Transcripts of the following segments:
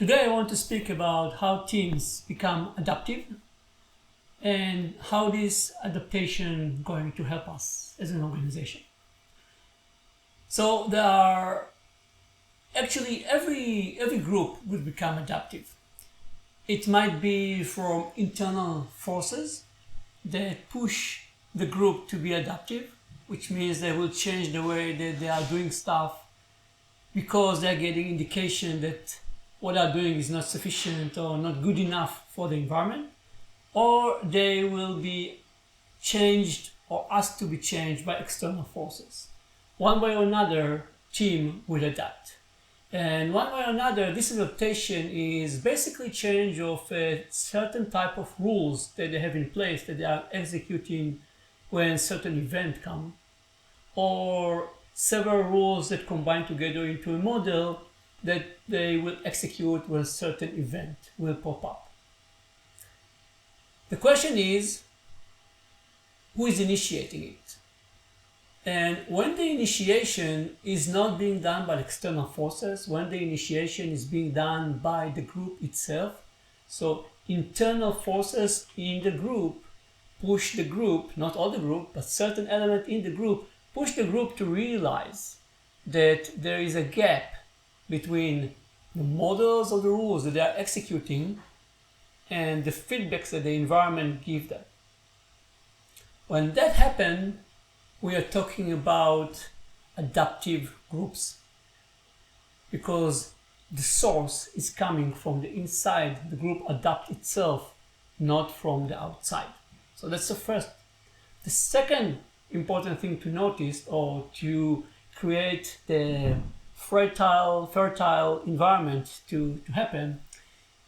Today I want to speak about how teams become adaptive and how this adaptation going to help us as an organization. So there are actually every group will become adaptive. It might be from internal forces that push the group to be adaptive, which means they will change the way that they are doing stuff because they're getting indication that what they're doing is not sufficient or not good enough for the environment, or they will be changed or asked to be changed by external forces. One way or another, team will adapt. And one way or another, this adaptation is basically change of a certain type of rules that they have in place that they are executing when certain event come, or several rules that combine together into a model that they will execute when a certain event will pop up. The question is, who is initiating it? And when the initiation is not being done by external forces, when the initiation is being done by the group itself, so internal forces in the group push the group, not all the group, but certain element in the group, push the group to realize that there is a gap between the models of the rules that they are executing and the feedbacks that the environment gives them. When that happens, we are talking about adaptive groups, because the source is coming from the inside. The group adapts itself, not from the outside. So that's the first. The second important thing to notice, or to create the fertile environment to happen,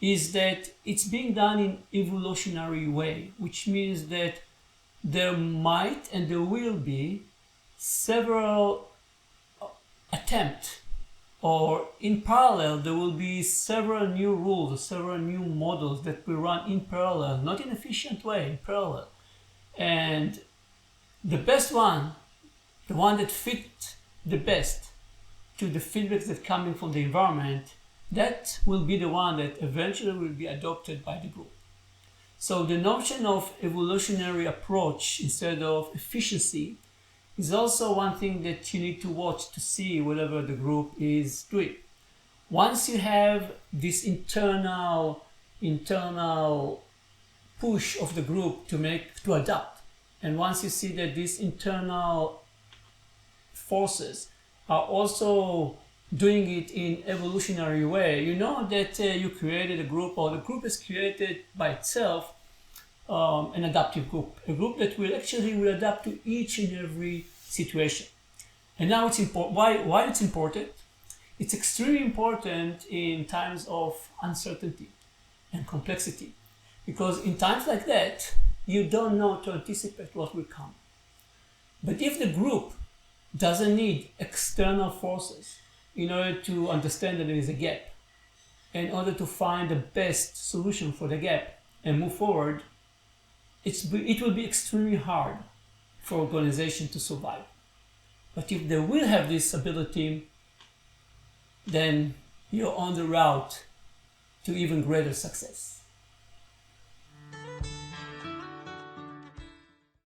is that it's being done in evolutionary way, which means that there might and there will be several attempts, or in parallel there will be several new rules, several new models that will run in parallel, not in an efficient way, in parallel. And the best one, the one that fits the best to the feedbacks that coming from the environment, that will be the one that eventually will be adopted by the group. So the notion of evolutionary approach instead of efficiency is also one thing that you need to watch to see whatever the group is doing. Once you have this internal push of the group to adapt, and once you see that these internal forces are also doing it in evolutionary way, you know that you created a group, or the group is created by itself, an adaptive group, a group that will adapt to each and every situation. And now it's important. Why it's important? It's extremely important in times of uncertainty and complexity, because in times like that, you don't know to anticipate what will come. But if the group doesn't need external forces in order to understand that there is a gap, in order to find the best solution for the gap and move forward, it will be extremely hard for organization to survive. But if they will have this ability, then you're on the route to even greater success.